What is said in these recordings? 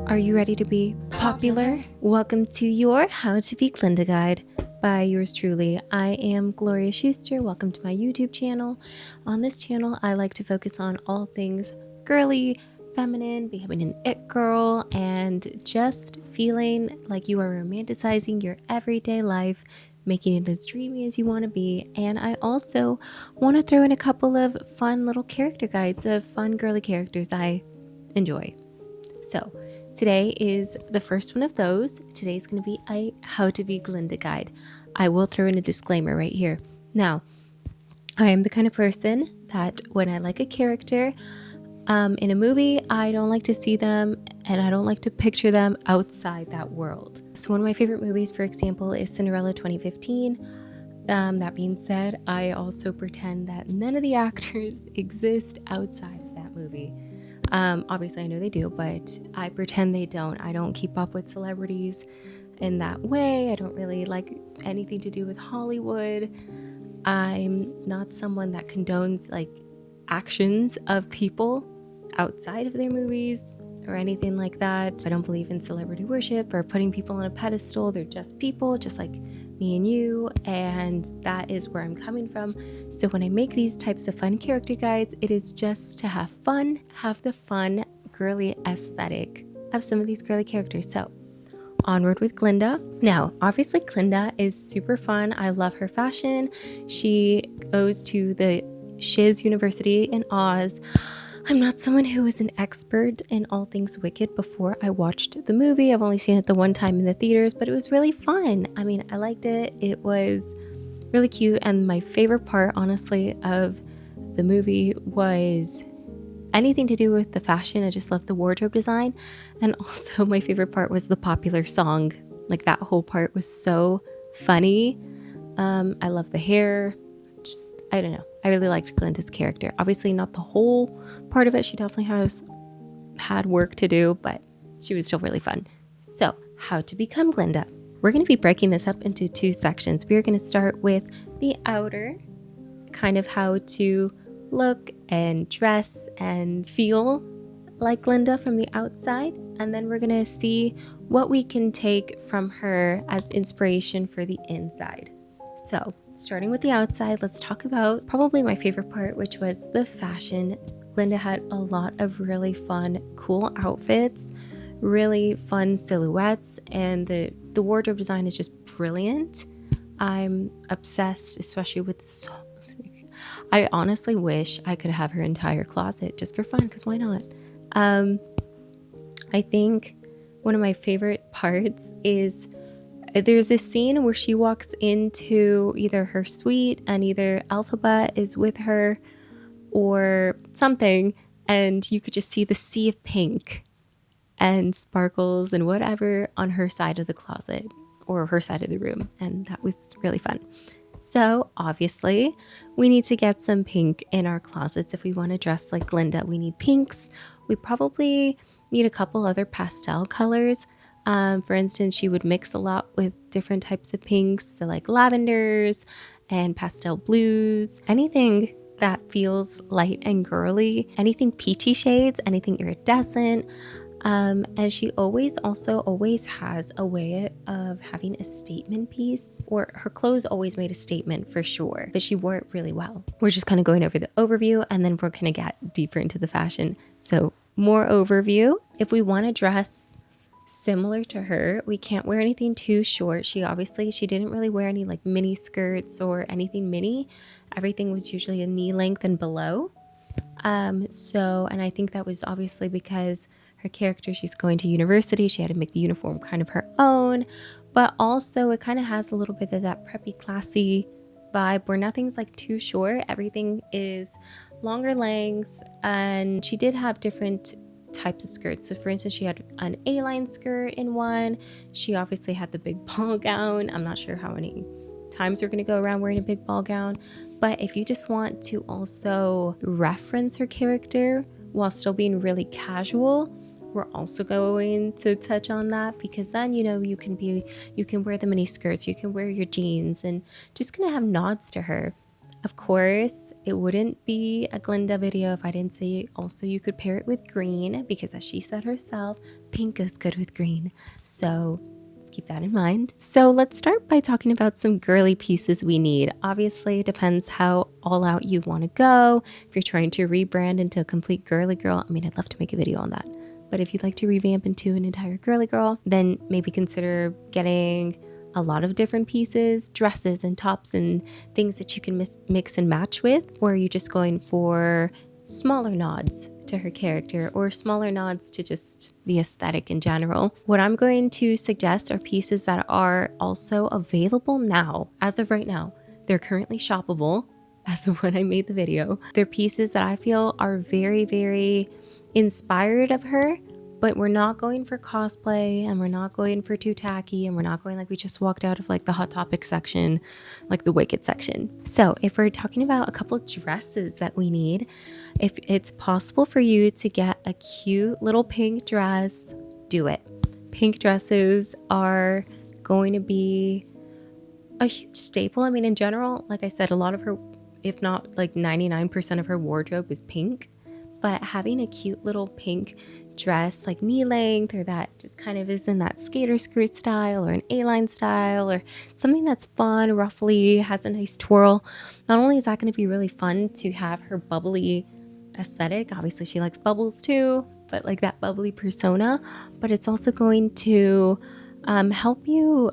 Are you ready to be popular? Welcome to your How to Be Glinda guide by yours truly. I am Gloria Schuster. Welcome to my YouTube channel. On this channel, I like to focus on all things girly, feminine, becoming an it girl, and just feeling like you are romanticizing your everyday life, making it as dreamy as you want to be. And I also want to throw in a couple of fun little character guides of fun girly characters I enjoy. So today is the first one of those. Today's going to be a How to Be Glinda guide. I will throw in a disclaimer right here. Now, I am the kind of person that when I like a character in a movie, I don't like to see them and I don't like to picture them outside that world. So one of my favorite movies, for example, is Cinderella 2015. That being said, I also pretend that none of the actors exist outside of that movie. Obviously I know they do, but I pretend they don't. I don't keep up with celebrities in that way. I don't really like anything to do with Hollywood. I'm not someone that condones like actions of people outside of their movies or anything like that. I don't believe in celebrity worship or putting people on a pedestal. They're just people, just like me and you, and that is where I'm coming from. So when I make these types of fun character guides, it is just to have fun, have the fun girly aesthetic of some of these girly characters. So onward with Glinda. Now, obviously Glinda is super fun. I love her fashion. She goes to the Shiz University in Oz. I'm not someone who is an expert in all things Wicked before I watched the movie. I've only seen it the one time in the theaters, but it was really fun. I mean, I liked it. It was really cute. And my favorite part, honestly, of the movie was anything to do with the fashion. I just loved the wardrobe design. And also my favorite part was the popular song. Like that whole part was so funny. I love the hair. Just, I don't know. I really liked Glinda's character. Obviously not the whole part of it. She definitely had work to do, but she was still really fun. So how to become Glinda. We're going to be breaking this up into two sections. We are going to start with the outer, kind of how to look and dress and feel like Glinda from the outside. And then we're going to see what we can take from her as inspiration for the inside. So starting with the outside, let's talk about probably my favorite part, which was the fashion. Glinda had a lot of really fun, cool outfits, really fun silhouettes, and the wardrobe design is just brilliant. I'm obsessed, especially with I honestly wish I could have her entire closet just for fun, because why not? I think one of my favorite parts is there's this scene where she walks into either her suite and either Alphabet is with her or something, and you could just see the sea of pink and sparkles and whatever on her side of the closet or her side of the room, and that was really fun. So obviously we need to get some pink in our closets if we want to dress like Glinda. We need pinks. We probably need a couple other pastel colors. For instance, she would mix a lot with different types of pinks, so like lavenders and pastel blues, anything that feels light and girly, anything peachy shades, anything iridescent. And she always has a way of having a statement piece, or her clothes always made a statement for sure, but she wore it really well. We're just kind of going over the overview and then we're going to get deeper into the fashion. So more overview. If we want to dress similar to her, we can't wear anything too short. She didn't really wear any like mini skirts or anything mini. Everything was usually a knee length and below. And I think that was obviously because her character, she's going to university, she had to make the uniform kind of her own, but also it kind of has a little bit of that preppy classy vibe where nothing's like too short, everything is longer length. And she did have different types of skirts. So for instance, she had an A-line skirt in one. She obviously had the big ball gown. I'm not sure how many times we're going to go around wearing a big ball gown, but if you just want to also reference her character while still being really casual, we're also going to touch on that, because then you can wear the mini skirts, you can wear your jeans, and just gonna have nods to her. Of course, it wouldn't be a Glinda video if I didn't say also you could pair it with green, because as she said herself, pink goes good with green. So let's keep that in mind. So let's start by talking about some girly pieces we need. Obviously, it depends how all out you want to go. If you're trying to rebrand into a complete girly girl, I mean, I'd love to make a video on that. But if you'd like to revamp into an entire girly girl, then maybe consider getting a lot of different pieces, dresses and tops and things that you can mix and match with. Or are you just going for smaller nods to her character or smaller nods to just the aesthetic in general? What I'm going to suggest are pieces that are also available now. As of right now, they're currently shoppable as of when I made the video. They're pieces that I feel are very, very inspired of her, but we're not going for cosplay and we're not going for too tacky and we're not going like we just walked out of like the Hot Topic section, like the Wicked section. So if we're talking about a couple dresses that we need, if it's possible for you to get a cute little pink dress, do it. Pink dresses are going to be a huge staple. I mean, in general, like I said, a lot of her, if not like 99% of her wardrobe is pink. But having a cute little pink dress, like knee length, or that just kind of is in that skater skirt style or an A-line style, or something that's fun, ruffly, has a nice twirl. Not only is that going to be really fun to have her bubbly aesthetic, obviously she likes bubbles too, but like that bubbly persona, but it's also going to help you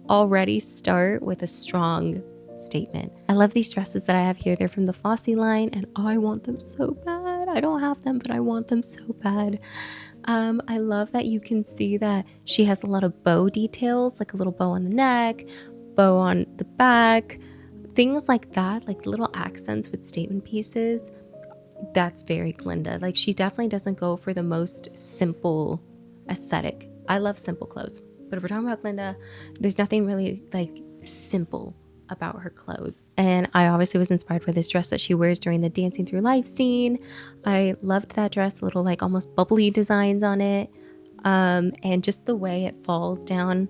already start with a strong statement. I love these dresses that I have here. They're from the Flossy line and I want them so bad. I don't have them, but I want them so bad. I love that you can see that she has a lot of bow details, like a little bow on the neck, bow on the back, things like that, like little accents with statement pieces. That's very Glinda. Like she definitely doesn't go for the most simple aesthetic. I love simple clothes, but if we're talking about Glinda, there's nothing really like simple about her clothes. And I obviously was inspired by this dress that she wears during the Dancing Through Life scene. I loved that dress, little like almost bubbly designs on it, and just the way it falls down,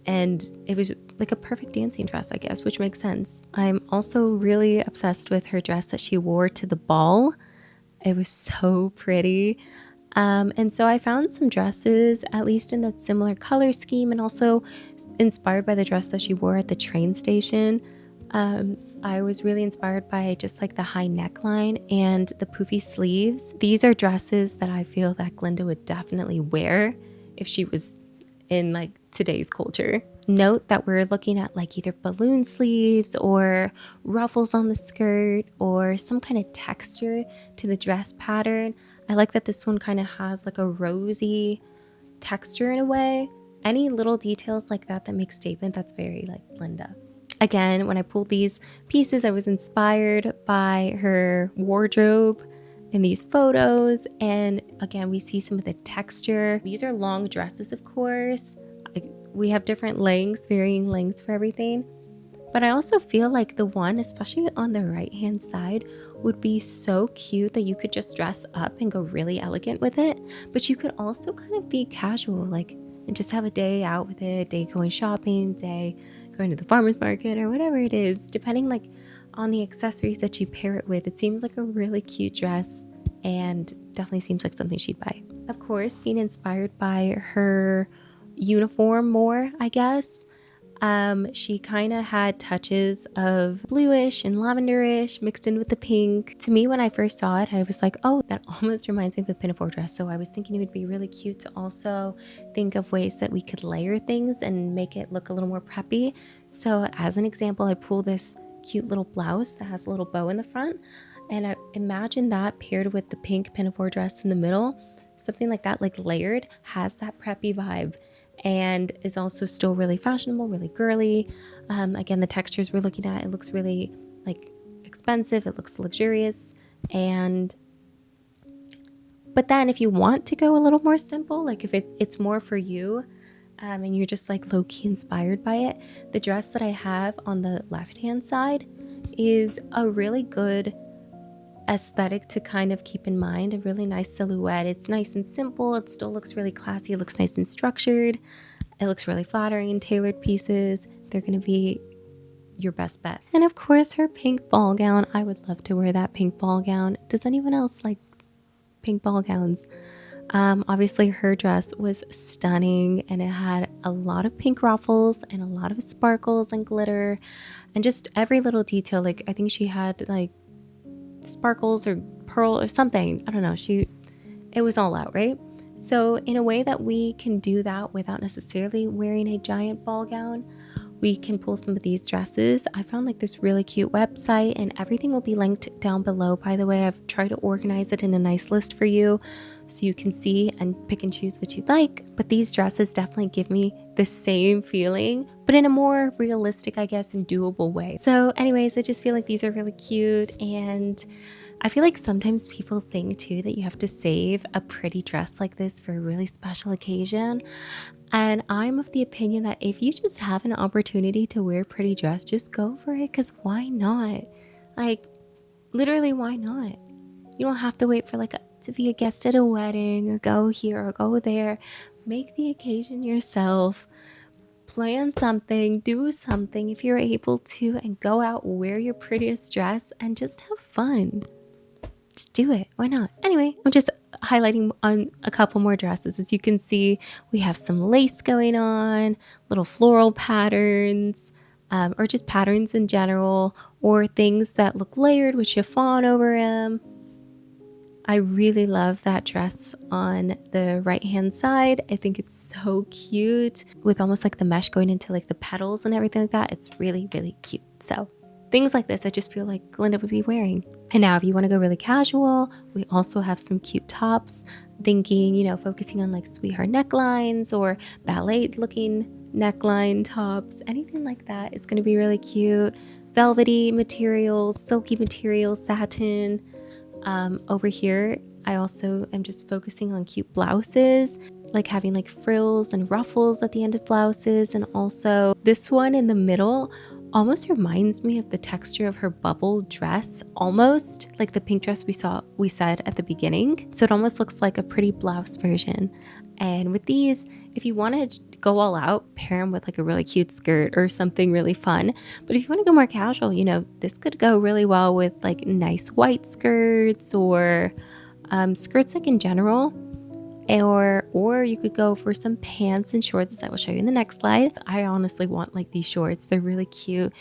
and it was like a perfect dancing dress, I guess, which makes sense. I'm also really obsessed with her dress that she wore to the ball. It was so pretty. And so I found some dresses, at least in that similar color scheme, and also inspired by the dress that she wore at the train station. I was really inspired by just like the high neckline and the poofy sleeves. These are dresses that I feel that Glinda would definitely wear if she was in like today's culture. Note that we're looking at like either balloon sleeves or ruffles on the skirt or some kind of texture to the dress pattern. I like that this one kind of has like a rosy texture in a way. Any little details like that that make statement, that's very like Glinda. Again, when I pulled these pieces, I was inspired by her wardrobe in these photos. And again, we see some of the texture. These are long dresses, of course. We have different lengths, varying lengths for everything. But I also feel like the one, especially on the right-hand side, would be so cute that you could just dress up and go really elegant with it. But you could also kind of be casual, like, and just have a day out with it, day going shopping, day going to the farmer's market or whatever it is, depending like on the accessories that you pair it with. It seems like a really cute dress and definitely seems like something she'd buy. Of course, being inspired by her uniform more, I guess. She kind of had touches of bluish and lavenderish mixed in with the pink. To me, when I first saw it, I was like, oh, that almost reminds me of a pinafore dress. So I was thinking it would be really cute to also think of ways that we could layer things and make it look a little more preppy. So as an example, I pulled this cute little blouse that has a little bow in the front. And I imagine that paired with the pink pinafore dress in the middle, something like that, like layered, has that preppy vibe. And is also still really fashionable, really girly. Again, the textures we're looking at, it looks really like expensive, it looks luxurious. But then if you want to go a little more simple, like if it's more for you, and you're just like low-key inspired by it, the dress that I have on the left-hand side is a really good aesthetic to kind of keep in mind. A really nice silhouette. It's nice and simple. It still looks really classy. It looks nice and structured. It looks really flattering. Tailored pieces. They're going to be your best bet. And of course, her pink ball gown. I would love to wear that pink ball gown. Does anyone else like pink ball gowns? Obviously her dress was stunning, and it had a lot of pink ruffles and a lot of sparkles and glitter and just every little detail. Like I think she had like sparkles or pearl or something. I don't know. It was all out, right? So in a way that we can do that without necessarily wearing a giant ball gown, we can pull some of these dresses. I found like this really cute website, and everything will be linked down below. By the way, I've tried to organize it in a nice list for you so you can see and pick and choose what you'd like. But these dresses definitely give me the same feeling, but in a more realistic, I guess, and doable way. So anyways, I just feel like these are really cute, and I feel like sometimes people think too that you have to save a pretty dress like this for a really special occasion. And I'm of the opinion that if you just have an opportunity to wear a pretty dress, just go for it, because why not? Like, literally, why not? You don't have to wait for to be a guest at a wedding or go here or go there. Make the occasion yourself. Plan something, do something if you're able to, and go out, wear your prettiest dress, and just have fun. Just do it. Why not? Anyway, I'm just highlighting on a couple more dresses. As you can see, we have some lace going on, little floral patterns, or just patterns in general, or things that look layered with chiffon over them. I really love that dress on the right hand side. I think it's so cute with almost like the mesh going into like the petals and everything like that. It's really, really cute. So things like this, I just feel like Glinda would be wearing. And now if you want to go really casual, we also have some cute tops, thinking, focusing on like sweetheart necklines or ballet looking neckline tops, anything like that. It's going to be really cute. Velvety materials, silky materials, satin. Over here, I also am just focusing on cute blouses, like having like frills and ruffles at the end of blouses. And also this one in the middle almost reminds me of the texture of her bubble dress, almost like the pink dress we said at the beginning. So it almost looks like a pretty blouse version. And with these, if you want to go all out, pair them with like a really cute skirt or something really fun. But if you want to go more casual, this could go really well with like nice white skirts or skirts like in general. Or you could go for some pants and shorts, as I will show you in the next slide. I honestly want like these shorts. They're really cute.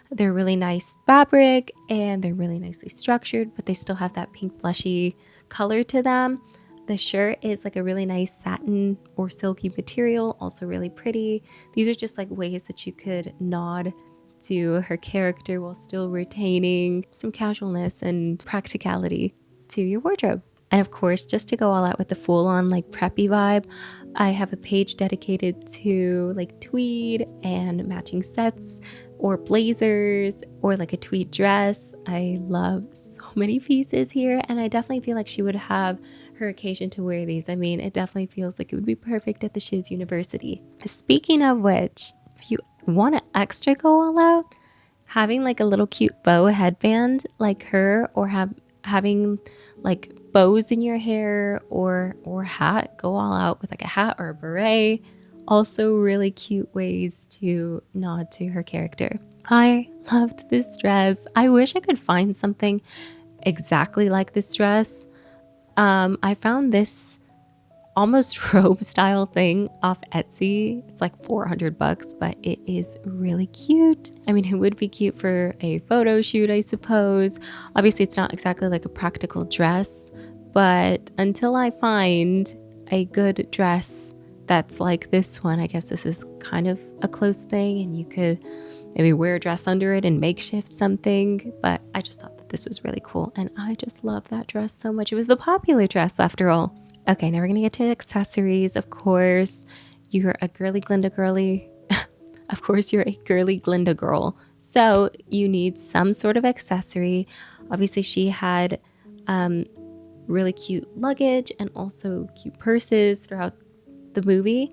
They're really nice fabric and they're really nicely structured, but they still have that pink blushy color to them. The shirt is like a really nice satin or silky material, also really pretty. These are just like ways that you could nod to her character while still retaining some casualness and practicality to your wardrobe. And of course, just to go all out with the full-on like preppy vibe, I have a page dedicated to like tweed and matching sets or blazers or like a tweed dress. I love so many pieces here, and I definitely feel like she would have her occasion to wear these. I mean, it definitely feels like it would be perfect at the Shiz University. Speaking of which, if you want to extra go all out, having like a little cute bow headband like her, or having like bows in your hair or hat, go all out with like a hat or a beret. Also really cute ways to nod to her character. I loved this dress. I wish I could find something exactly like this dress. I found this almost robe style thing off Etsy. It's like $400, but it is really cute. I mean, it would be cute for a photo shoot, I suppose. Obviously, it's not exactly like a practical dress, but until I find a good dress that's like this one, I guess this is kind of a close thing, and you could maybe wear a dress under it and makeshift something. But I just thought that this was really cool, and I just love that dress so much. It was the popular dress after all. Okay, now we're gonna get to accessories. Of course, you're a girly Glinda girly. Of course, you're a girly Glinda girl. So you need some sort of accessory. Obviously, she had really cute luggage and also cute purses throughout the movie.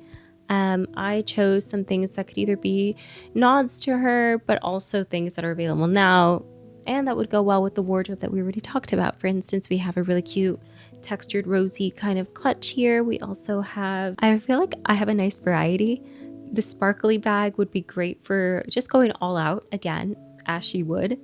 I chose some things that could either be nods to her, but also things that are available now and that would go well with the wardrobe that we already talked about. For instance, we have a really cute textured rosy kind of clutch here. We also have, I feel like I have a nice variety. The sparkly bag would be great for just going all out again, as she would.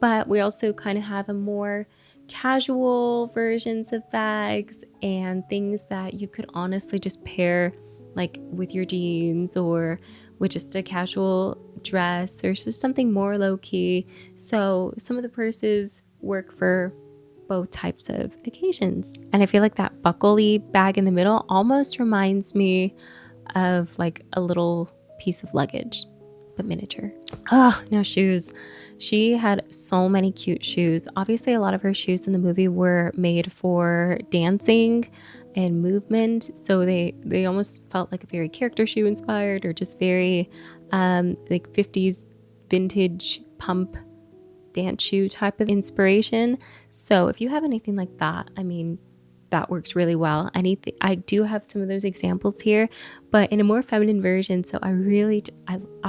But we also kind of have a more casual versions of bags and things that you could honestly just pair like with your jeans or with just a casual dress or just something more low-key. So some of the purses work for both types of occasions. And I feel like that buckley bag in the middle almost reminds me of like a little piece of luggage, but miniature. Oh, now shoes. She had so many cute shoes. Obviously, a lot of her shoes in the movie were made for dancing and movement, so they almost felt like a very character shoe inspired, or just very like 50s vintage pump dance shoe type of inspiration. So if you have anything like that, I mean, that works really well. I do have some of those examples here, but in a more feminine version. So I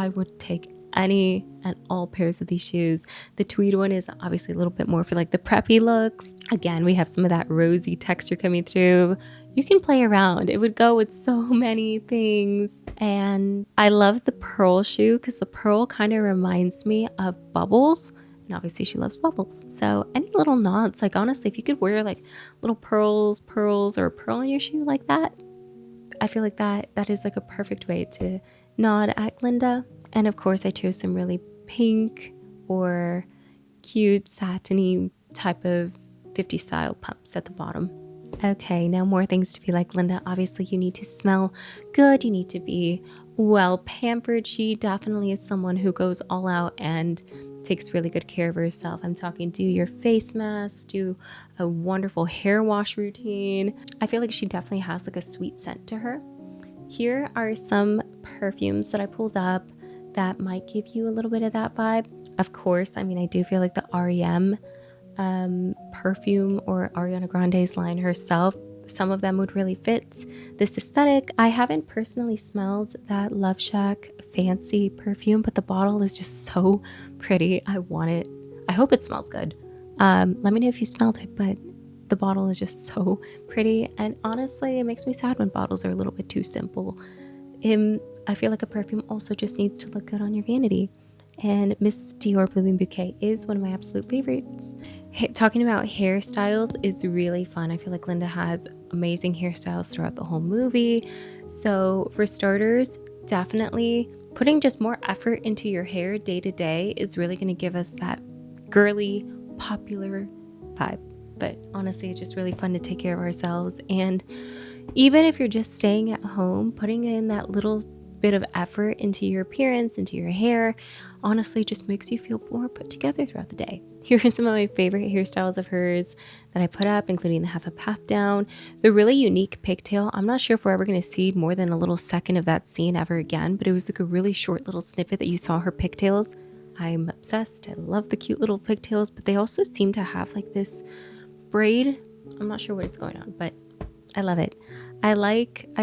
would take any and all pairs of these shoes. The tweed one is obviously a little bit more for like the preppy looks. Again, we have some of that rosy texture coming through. You can play around. It would go with so many things. And I love the pearl shoe because the pearl kind of reminds me of Bubbles. And obviously she loves Bubbles. So any little nods, like honestly, if you could wear like little pearls, or a pearl in your shoe like that, I feel like that is like a perfect way to nod at Glinda. And of course I chose some really pink or cute satiny type of 50s style pumps at the bottom. Okay, now more things to be like Glinda. Obviously you need to smell good. You need to be well pampered. She definitely is someone who goes all out and takes really good care of herself. I'm talking do your face mask, do a wonderful hair wash routine. I feel like she definitely has like a sweet scent to her. Here are some perfumes that I pulled up that might give you a little bit of that vibe. Of course, I mean, I do feel like the REM perfume or Ariana Grande's line herself, some of them would really fit this aesthetic. I haven't personally smelled that Love Shack fancy perfume, but the bottle is just so pretty. I want it. I hope it smells good. Let me know if you smelled it, but the bottle is just so pretty. And honestly, it makes me sad when bottles are a little bit too simple. I feel like a perfume also just needs to look good on your vanity. And Miss Dior Blooming Bouquet is one of my absolute favorites. Talking about hairstyles is really fun. I feel like Glinda has amazing hairstyles throughout the whole movie. So for starters, definitely putting just more effort into your hair day to day is really going to give us that girly, popular vibe. But honestly, it's just really fun to take care of ourselves. And even if you're just staying at home, putting in that little bit of effort into your appearance, into your hair, honestly just makes you feel more put together throughout the day. Here are some of my favorite hairstyles of hers that I put up, including the half up, half down, the really unique pigtail. I'm not sure if we're ever going to see more than a little second of that scene ever again, but it was like a really short little snippet that you saw her pigtails. I'm obsessed. I love the cute little pigtails, but they also seem to have like this braid. I'm not sure what it's going on, but I love it. I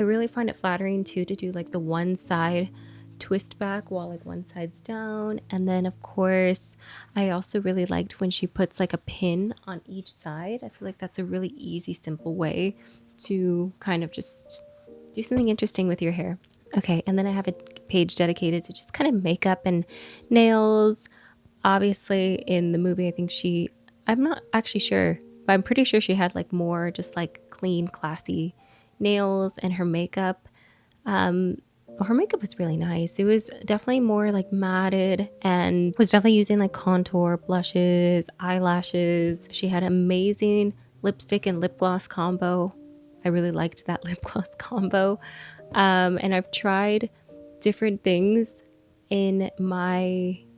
really find it flattering too to do like the one side twist back while like one side's down. And then of course, I also really liked when she puts like a pin on each side. I feel like that's a really easy, simple way to kind of just do something interesting with your hair. Okay, and then I have a page dedicated to just kind of makeup and nails. Obviously in the movie, I'm not actually sure, but I'm pretty sure she had like more just like clean, classy nails, and her makeup. Her makeup was really nice. It was definitely more like matted and was definitely using like contour, blushes, eyelashes. She had amazing lipstick and lip gloss combo. I really liked that lip gloss combo. And I've tried different things in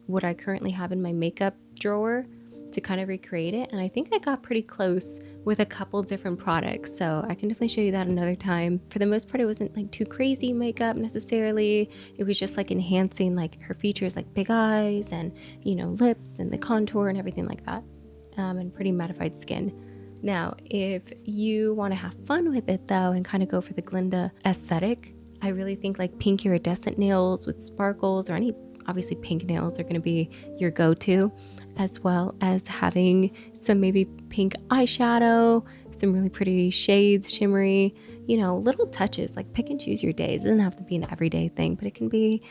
what I currently have in my makeup drawer to kind of recreate it, and I think I got pretty close with a couple different products, so I can definitely show you that another time. For the most part, it wasn't like too crazy makeup necessarily. It was just like enhancing like her features, like big eyes and lips and the contour and everything like that, and pretty mattified skin. Now if you want to have fun with it though and kind of go for the Glinda aesthetic, I really think like pink iridescent nails with sparkles, or any obviously pink nails are going to be your go-to. as well as having some maybe pink eyeshadow, some really pretty shades, shimmery, little touches. Like pick and choose your days. It doesn't have to be an everyday thing, but it can be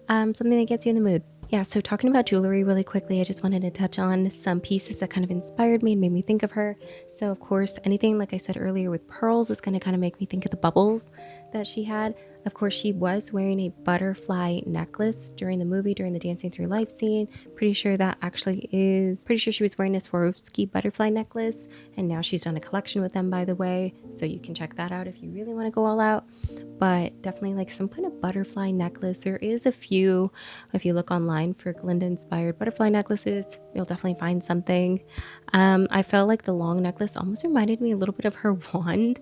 something that gets you in the mood. Yeah, so talking about jewelry really quickly, I just wanted to touch on some pieces that kind of inspired me and made me think of her. So of course, anything like I said earlier with pearls is going to kind of make me think of the bubbles that she had. Of course, she was wearing a butterfly necklace during the movie, during the Dancing Through Life scene. Pretty sure she was wearing a Swarovski butterfly necklace, and now she's done a collection with them, by the way, so you can check that out if you really want to go all out. But definitely like some kind of butterfly necklace. There is a few, if you look online for Glinda inspired butterfly necklaces, you'll definitely find something. I felt like the long necklace almost reminded me a little bit of her wand.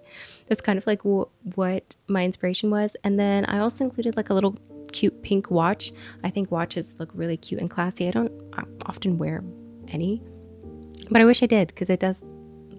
That's kind of like what my inspiration was. And then I also included like a little cute pink watch. I think watches look really cute and classy. I don't often wear any, but I wish I did, because it does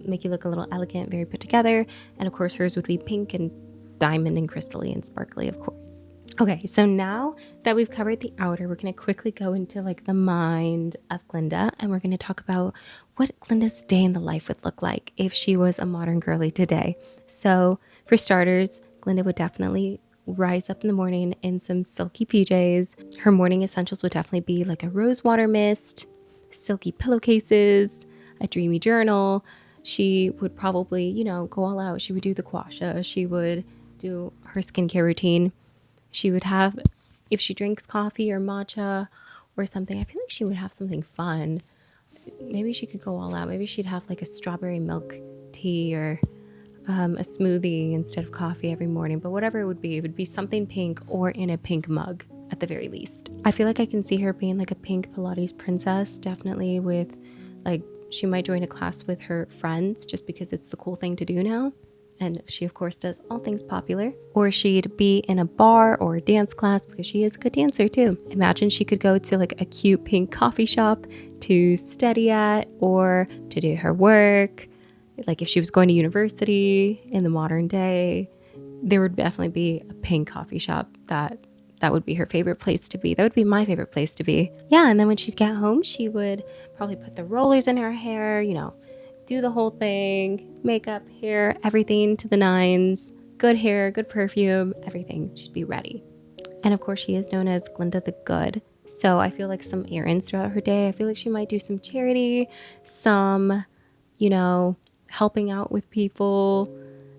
make you look a little elegant, very put together. And of course hers would be pink and diamond and crystally and sparkly, of course. Okay, so now that we've covered the outer, we're going to quickly go into like the mind of Glinda, and we're going to talk about what Glinda's day in the life would look like if she was a modern girly today. So for starters, Glinda would definitely rise up in the morning in some silky PJs. Her morning essentials would definitely be like a rose water mist, silky pillowcases, a dreamy journal. She would probably, go all out. She would do the xoxo. She would do her skincare routine. She would have, if she drinks coffee or matcha or something, I feel like she would have something fun. Maybe she could go all out. Maybe she'd have like a strawberry milk tea or a smoothie instead of coffee every morning. But whatever it would be something pink or in a pink mug at the very least. I feel like I can see her being like a pink Pilates princess, definitely with like, she might join a class with her friends just because it's the cool thing to do now. And she, of course, does all things popular. Or she'd be in a bar or a dance class because she is a good dancer too. Imagine she could go to like a cute pink coffee shop to study at or to do her work. Like if she was going to university in the modern day, there would definitely be a pink coffee shop that would be her favorite place to be. That would be my favorite place to be. Yeah, and then when she'd get home, she would probably put the rollers in her hair, do the whole thing, makeup, hair, everything to the nines, good hair, good perfume, everything. She'd be ready. And of course, she is known as Glinda the Good. So I feel like some errands throughout her day. I feel like she might do some charity, some, helping out with people,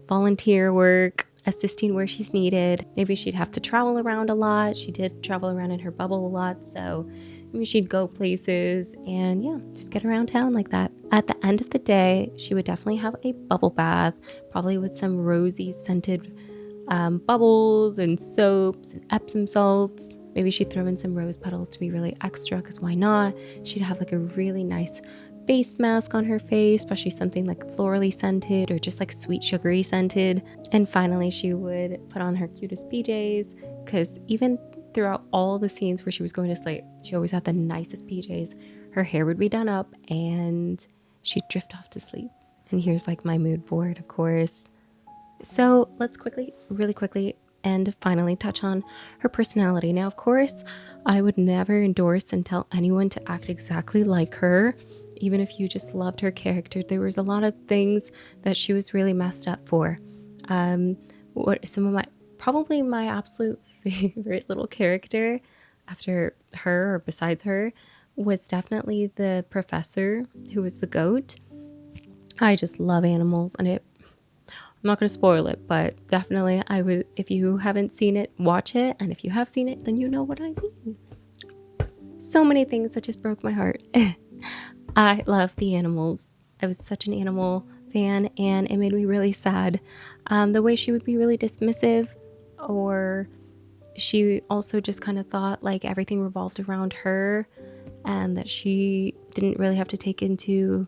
volunteer work, assisting where she's needed. Maybe she'd have to travel around a lot. She did travel around in her bubble a lot, so maybe she'd go places and just get around town like that. At the end of the day, she would definitely have a bubble bath, probably with some rosy scented bubbles and soaps and Epsom salts. Maybe she'd throw in some rose petals to be really extra, because why not? She'd have like a really nice face mask on her face, especially something like florally scented or just like sweet sugary scented. And finally, she would put on her cutest PJs, because even throughout all the scenes where she was going to sleep, she always had the nicest PJs. Her hair would be done up and she'd drift off to sleep. And here's like my mood board, of course. So let's really quickly and finally touch on her personality. Now, of course, I would never endorse and tell anyone to act exactly like her. Even if you just loved her character, there was a lot of things that she was really messed up for. Probably my absolute favorite little character after her or besides her was definitely the professor, who was the goat. I just love animals, and I'm not going to spoil it, but definitely if you haven't seen it, watch it. And if you have seen it, then you know what I mean. So many things that just broke my heart. I love the animals. I was such an animal fan, and it made me really sad. The way she would be really dismissive, or she also just kind of thought like everything revolved around her and that she didn't really have to take into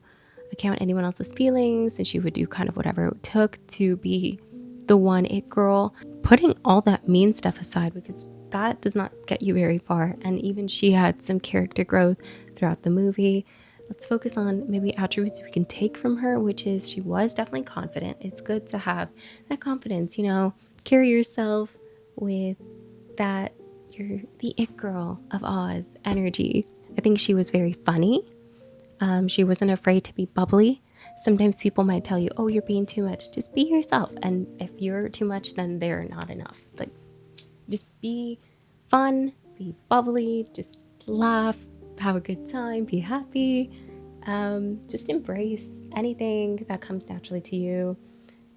account anyone else's feelings, and she would do kind of whatever it took to be the one it girl, putting all that mean stuff aside, because that does not get you very far. And even she had some character growth throughout the movie. Let's focus on maybe attributes we can take from her, which is she was definitely confident. It's good to have that confidence, carry yourself with that you're the it girl of Oz energy. I think she was very funny. She wasn't afraid to be bubbly. Sometimes people might tell you, oh, you're being too much. Just be yourself. And if you're too much, then they're not enough. Like, just be fun, be bubbly, just laugh, have a good time, be happy. Just embrace anything that comes naturally to you.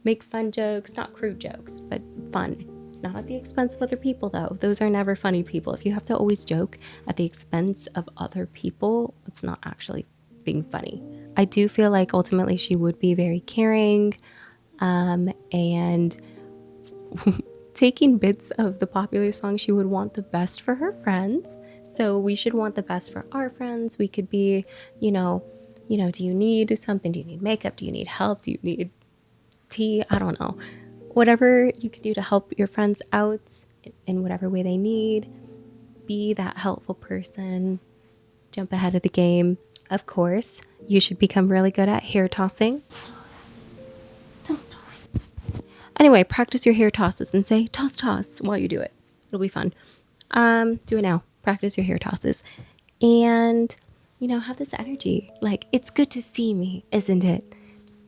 Make fun jokes, not crude jokes, but fun. Not at the expense of other people, though. Those are never funny people. If you have to always joke at the expense of other people, it's not actually being funny. I do feel like ultimately she would be very caring, and taking bits of the popular song, she would want the best for her friends. So we should want the best for our friends. We could be, do you need something? Do you need makeup? Do you need help? Do you need tea? I don't know. Whatever you can do to help your friends out in whatever way they need. Be that helpful person. Jump ahead of the game. Of course, you should become really good at hair tossing. Anyway, practice your hair tosses and say toss toss while you do it. It'll be fun. Do it now. Practice your hair tosses. And, have this energy. Like, it's good to see me, isn't it?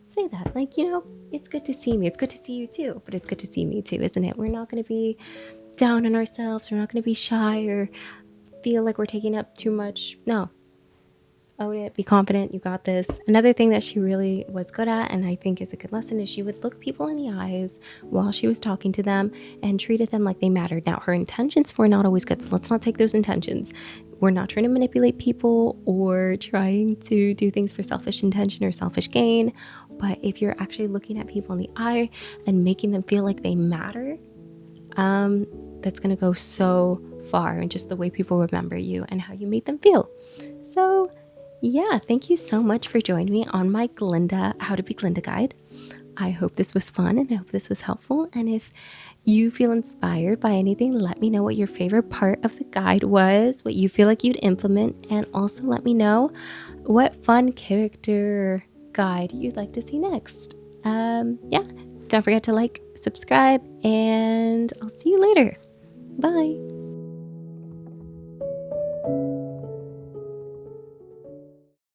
Say that. Like, it's good to see me. It's good to see you too. But it's good to see me too, isn't it? We're not going to be down on ourselves. We're not going to be shy or feel like we're taking up too much. No. Own it. Be confident. You got this. Another thing that she really was good at, and I think is a good lesson, is she would look people in the eyes while she was talking to them and treated them like they mattered. Now, her intentions were not always good, so let's not take those intentions. We're not trying to manipulate people or trying to do things for selfish intention or selfish gain. But if you're actually looking at people in the eye and making them feel like they matter, that's going to go so far in just the way people remember you and how you made them feel. So yeah, thank you so much for joining me on my Glinda How to Be Glinda guide. I hope this was fun and I hope this was helpful. And if you feel inspired by anything, let me know what your favorite part of the guide was, what you feel like you'd implement, and also let me know what fun character guide you'd like to see next. Yeah, don't forget to like, subscribe, and I'll see you later. Bye.